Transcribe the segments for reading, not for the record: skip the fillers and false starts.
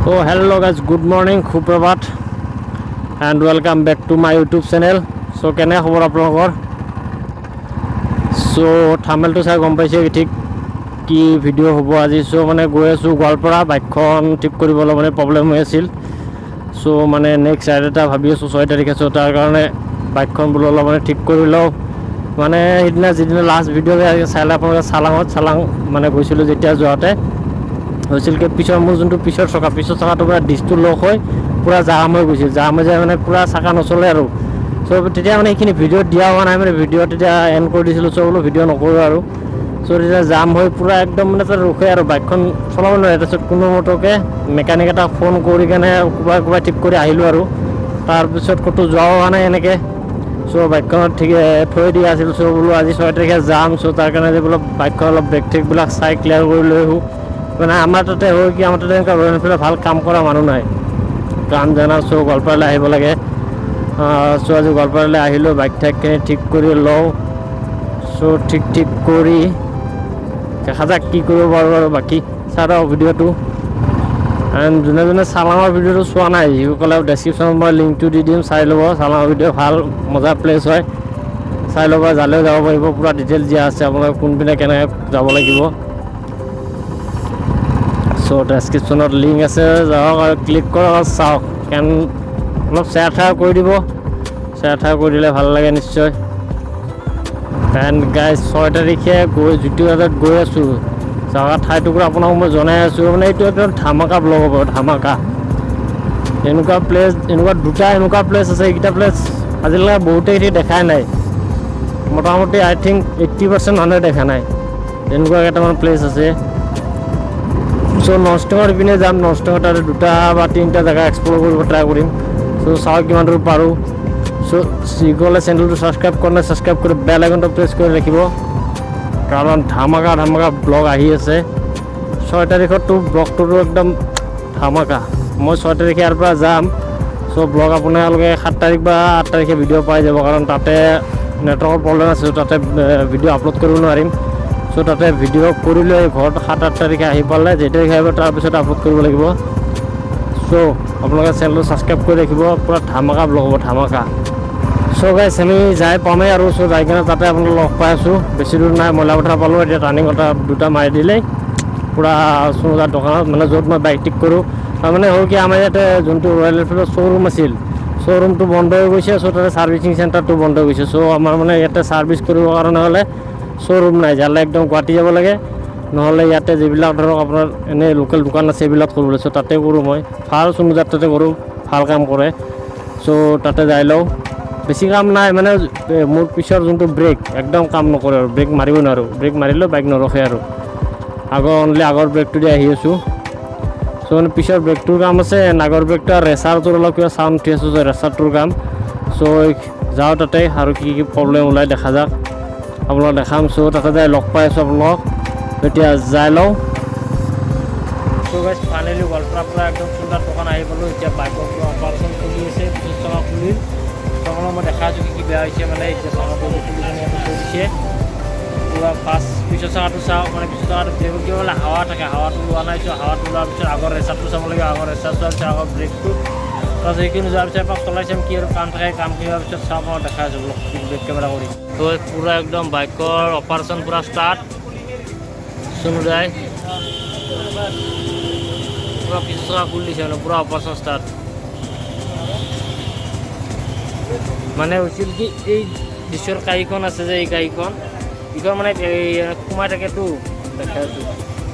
So hello guys, good morning, Suprabhat and welcome back to my YouTube channel. So kene khobor apnalokor? So thumbnail to sai gom paise thik ki video hobo aji. So mane goi asu Goalpara bikekhon thik koribole mane problem hoy asil. So mane next side eta bhabi asu 6 tarikh asu tar karone bikekhon bulolo mane thik korilo mane hidna jidina last video saila apnalok salang mane goisilu jetia joate হৈছিল কি পিছৰ মোৰ যোনটো পিছৰ চকাটো পুৰা ডিস্কটো লক হৈ পুৰা জাম হৈ গৈছিল জাম হৈ যায় মানে পুৰা চাকা নচলে আৰু সো তেতিয়া মানে এইখিনি ভিডিও দিয়া হোৱা নাই মানে ভিডিও তেতিয়া এন্ড কৰি দিছিলোঁ সো বোলো ভিডিও নকৰোঁ আৰু সো তেতিয়া জাম হৈ পুৰা একদম মানে তাৰ ৰখে আৰু বাইকখন চলাব নোৱাৰে তাৰপিছত কোনো মটকে মেকানিক এটা ফোন কৰি কেনে কোবাই ঠিক কৰি আহিলোঁ আৰু তাৰপিছত ক'তো যোৱা হোৱা নাই এনেকৈ সো বাইকখনত ঠিক থৈ দিয়া আছিল সো বোলো আজি 6 তাৰিখে যাম সো তাৰ কাৰণে যে বোলো বাইকখন অলপ ব্ৰেক ট্ৰেকবিলাক চাই ক্লিয়াৰ কৰি লৈ আহোঁ মানে আমাৰ তাতে হয় কি আমাৰ তাতে এনেকুৱা ভাল কাম কৰা মানুহ নাই কাম জানা সো গোৱালপাৰালৈ আহিব লাগে সো আজি গোৱালপাৰালৈ আহিলোঁ বাইক ঠাইকখিনি ঠিক কৰি লওঁ সো ঠিক কৰি দেখা যাক কি কৰিব পাৰোঁ আৰু বাকী চাই লওঁ ভিডিঅ'টো এণ্ড যোনে চালাঙৰ ভিডিঅ'টো চোৱা নাই যিসকলে ডেছক্ৰিপশ্যনত মই লিংকটো দি দিম চাই ল'ব চালাঙৰ ভিডিঅ' ভাল মজা প্লেচ হয় চাই ল'ব যালেও যাব পাৰিব পুৰা ডিটেইলছ দিয়া আছে আপোনালোকে কোনপিনে কেনেকৈ যাব লাগিব সো ডেছক্ৰিপশ্যনত লিংক আছে যাওক আৰু ক্লিক কৰক আৰু চাওক কেন অলপ শ্বেয়াৰ কৰি দিব শ্বেয়াৰ কৰি দিলে ভাল লাগে নিশ্চয় এণ্ড গাইজ 6 তাৰিখে যিটো জেগাত গৈ আছোঁ জেগা ঠাইটুকুৰা আপোনাক মই জনাই আছোঁ মানে এইটো একদম ধামাকা ব্লগ হ'ব ধামাকা এনেকুৱা প্লেচ দুটা এনেকুৱা প্লেচ আছে এইকেইটা প্লেচ আজিলৈকে বহুতেই দেখাই নাই মোটামুটি আই থিংক 80% মানুহে দেখা নাই এনেকুৱা কেইটামান প্লেচ আছে সো নষ্টঙৰ পিনে যাম নষ্টঙৰ তাতে দুটা বা তিনিটা জেগা এক্সপ্ল'ৰ কৰিব ট্ৰাই কৰিম সো চাওঁ কিমান দূৰ পাৰোঁ সো যিসকলে চেনেলটো ছাবস্ক্ৰাইব কৰা নাই ছাবস্ক্ৰাইব কৰি বেল আইকনটো প্ৰেছ কৰি ৰাখিব কাৰণ ধামাকা ব্লগ আহি আছে 6 তাৰিখতো ব্লগটোতো একদম ধামাকা মই 6 তাৰিখে ইয়াৰ পৰা যাম সো ব্লগ আপোনালোকে 7 তাৰিখ বা 8 তাৰিখে ভিডিঅ' পাই যাব কাৰণ তাতে নেটৱৰ্কৰ প্ৰব্লেম আছে তাতে ভিডিঅ' আপলোড কৰিব নোৱাৰিম সো তাতে ভিডিঅ' কৰি লৈ ঘৰত 7-8 তাৰিখে আহি পালে যেতিয়া আহিব তাৰপিছত আপলোড কৰিব লাগিব সো আপোনালোকে চেনেলটো ছাবস্ক্ৰাইব কৰি ৰাখিব পুৰা ধামাকা ব্লগ হ'ব ধামাকা সো গাইছ আমি যাই পামেই আৰু সো যাই কিনে তাতে আপোনালোক লগ পাই আছোঁ বেছি দূৰ নাই মইলাপথাৰ পালোঁ এতিয়া টাৰ্ণিং এটা দুটা মাৰি দিলেই পুৰা সোণজাৰ দোকানত মানে য'ত মই বাইক ঠিক কৰোঁ তাৰমানে হ'ল কি আমাৰ ইয়াতে যোনটো ৰয়েল এনফিল্ডৰ শ্ব'ৰুম আছিল শ্ব'ৰুমটো বন্ধ হৈ গৈছে সো তাতে ছাৰ্ভিচিং চেণ্টাৰটো বন্ধ হৈ গৈছে সো আমাৰ মানে ইয়াতে ছাৰ্ভিচ কৰিবৰ কাৰণে হ'লে শ্ব'ৰুম নাই যালে একদম গুৱাহাটী যাব লাগে নহ'লে ইয়াতে যিবিলাক ধৰক আপোনাৰ এনেই লোকেল দোকান আছে এইবিলাক কৰিব লৈছোঁ তাতে কৰোঁ মই ভাল সোণজাৰ তাতে কৰোঁ ভাল কাম কৰে সো তাতে যাই লওঁ বেছি কাম নাই মানে মোৰ পিছৰ যোনটো ব্ৰেক একদম কাম নকৰে আৰু ব্ৰেক মাৰিব নোৱাৰোঁ ব্ৰেক মাৰিলেও বাইক নৰখে আৰু আগৰ ব্ৰেকটো দি আহি আছোঁ সো মানে পিছৰ ব্ৰেকটোৰ কাম আছে আগৰ ব্ৰেকটো আৰু ৰেচাৰটোৰ অলপ কিবা চাউণ্ড উঠি আছোঁ যে ৰেচাৰটোৰ কাম সো যাওঁ তাতে আৰু কি প্ৰব্লেম ওলাই দেখা যাওক আপোনালোক দেখাম সো তাতে যাই লগ পাই আছোঁ আপোনালোক এতিয়া যাই লওঁ সো গাইছ ফাইনেলি গোৱালপাৰাৰ পৰা একদম সুন্দৰ দোকান আহি পালোঁ এতিয়া বাইকৰ পৰা অপাৰেশ্যন চলি আছে চকা খুলি চকাটো মই দেখা আছোঁ কি বেয়া হৈছে মানে এতিয়া চকাটো খুলি কৰিছে পুৰা ফাৰ্ষ্ট পিছৰ চকাটো চাওঁ মানে পিছৰ চকাটো ব্ৰেকত কি বোলে হাৱা থাকে হাৱাটো লোৱা নাই চ' হাৱাটো লোৱাৰ পিছত আগৰ ৰেচাৰটো চাব লাগে আগৰ ৰেচাৰ চোৱাৰ পিছত আগৰ ব্ৰেকটো তাৰপিছত সেইখিনি যোৱাৰ পিছত এপাক চলাই চাম কি আৰু কাম থাকে কামখিনি হোৱাৰ পিছত চাওঁ মই দেখা আছোঁ ব্লগ বেক কেমেৰা কৰি তো পুৰা একদম বাইকৰ অপাৰেশ্যন পুৰা ষ্টাৰ্ট শুনো যায় পুৰা পিছৰ চকা খুলি দিছে মানে পুৰা অপাৰেশ্যন ষ্টাৰ্ট মানে হৈছিল কি এই দৃশ্যৰ গাড়ীখন আছে যে এই গাড়ীখন ইখন মানে সোমাই থাকেতো দেখা আছোঁ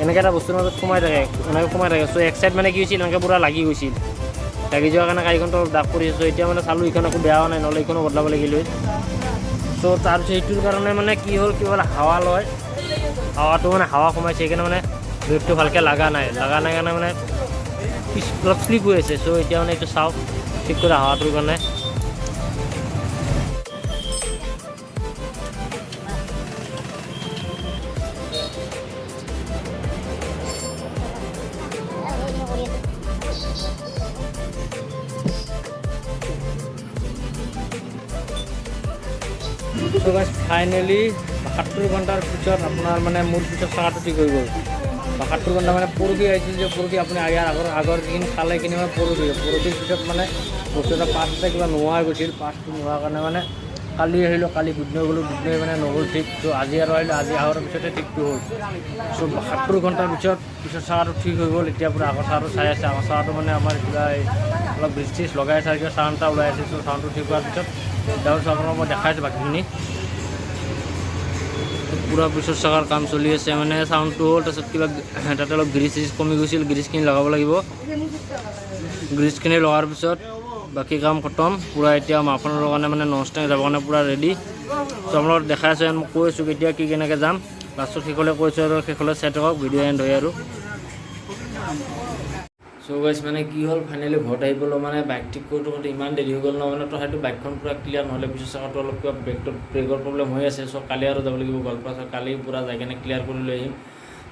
এনেকৈ এটা বস্তুৰ মাজত সোমাই থাকে এনেকৈ সোমাই থাকে চ' এক চাইড মানে কি হৈছিল এনেকৈ পুৰা লাগি গৈছিল লাগি যোৱাৰ কাৰণে গাড়ীখনটো দাগ কৰিছোঁ এতিয়া মানে চালোঁ এইখন একো বেয়া হোৱা নাই নহ'লে এইখনো বদলাব লাগিলে চ' তাৰপিছত সেইটোৰ কাৰণে মানে কি হ'ল কি বোলে হাৱা লয় হাৱাটো মানে হাৱা সোমাইছে সেইকাৰণে মানে ব্ৰেকটো ভালকৈ লগা নাই কাৰণে মানে অলপ শ্লিপ হৈ আছে চ' এতিয়া মানে এইটো চাওক ঠিক কৰি হাৱাটোৰ কাৰণে ফাইনেলি ৭০ ঘণ্টাৰ পিছত আপোনাৰ মানে মোৰ পিছত চকাটো ঠিক হৈ গ'ল 72 ঘণ্টা মানে পৰহি আহিছিল যে পৰহি আপুনি ইয়াৰ আগৰ যিখিনি খালে কিনি মানে পৰহিৰ পিছত মানে বস্তু এটা পাছ এটা কিবা নোহোৱা হৈ গৈছিল। পাছটো নোহোৱাৰ কাৰণে মানে কালি আহিলোঁ, কালি দুদিন গ'লোঁ, দুদিন মানে নহ'ল ঠিক। ত' আজি আৰু আহিলোঁ, আজি অহাৰ পিছতে ঠিকটো হ'ল। চ' 72 ঘণ্টাৰ পিছত চাহটো ঠিক হৈ গ'ল। এতিয়া পূৰা আগৰ চাহটো চাই আছে। আগৰ চাহটো মানে আমাৰ কিবা অলপ ব্ৰিজ চিজ লগাই আছে, কিবা চাউণ্ড এটা ওলাই আছে। চ' চাউণ্ডটো ঠিক হোৱাৰ পিছত তাৰপিছত আপোনালোকক মই দেখাই আছোঁ বাকীখিনি। পূৰা পিছত চাকাৰ কাম চলি আছে, মানে চাউণ্ডটো হ'ল। তাৰপিছত কিবা তাতে অলপ গ্ৰীজ চিজ কমি গৈছিল, গ্ৰীজখিনি লগাব লাগিব। গ্ৰীজখিনি লগাৰ পিছত বাকী কাম খতম। পূৰা এতিয়া মাফনৰ কাৰণে মানে নন ষ্টেং যাবৰ কাৰণে পূৰা ৰেডি। চ' আপোনালোকক দেখাই আছোঁ, মই কৈ আছোঁ কেতিয়া কি কেনেকৈ যাম। লাষ্টত শেষলৈ কৈছোঁ আৰু শেষলৈ ছেট হওক, ভিডিঅ' এণ্ড হয় আৰু। চ' গাইছ মানে কি হ'ল, ফাইনেলি ঘৰত আহি পেলাই মানে বাইক ঠিক কৰি থাকোঁতে ইমান দেৰি হৈ গ'ল ন, মানে তথাপিতো বাইকখন পূৰা ক্লিয়াৰ নহ'লে পিছত চকাটো অলপ কিবা ব্ৰেকৰ প্ৰব্লেম হৈ আছে। চ' কালি আৰু যাব লাগিব গোৱালপাৰা। চ' কালি পূৰা যাই কিনে ক্লিয়াৰ কৰি লৈ আহিম।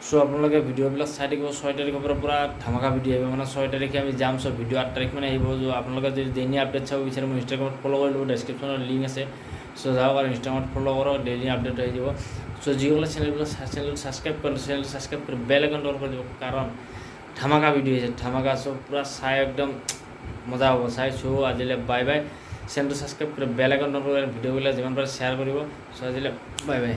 চ' আপোনালোকে ভিডিঅ'বিলাক চাই থাকিব। 6 তাৰিখৰ পৰা পূৰা ধামাকা ভিডিঅ' আহিব, মানে 6 তাৰিখে আমি যাম। চ' ভিডিঅ' 8 তাৰিখ মানে আহিব। চ' আপোনালোকে যদি ডেইলি আপডেট চাব বিচাৰে মোৰ ইনষ্টাগ্ৰামত ফ'ল' কৰি ল'ব, ডেছক্ৰিপশ্যনত লিংক আছে। চ' যাওক আৰু ইনষ্টাগ্ৰামত ফ'ল' কৰক, ডেইলি আপডেট আহি যাব। চ' যিসকলে চেনেলটো ছাবস্ক্ৰাইব কৰে, চেনেলটো ছাবস্ক্ৰাইব কৰি বেল আইকনটো অন কৰি দিব, কাৰণ ধামাকা ভিডিঅ' আহিছে, ধামাকা। চ' পূৰা চাই একদম মজা হ'ব চাই। চ' আজিলৈ বাই বাই। চেনেলটো ছাবস্ক্ৰাইব কৰি বেল আইকনটো অন কৰি ভিডিঅ'বিলাক যিমান পাৰে শ্বেয়াৰ কৰিব। চ' আজিলৈ বাই বাই।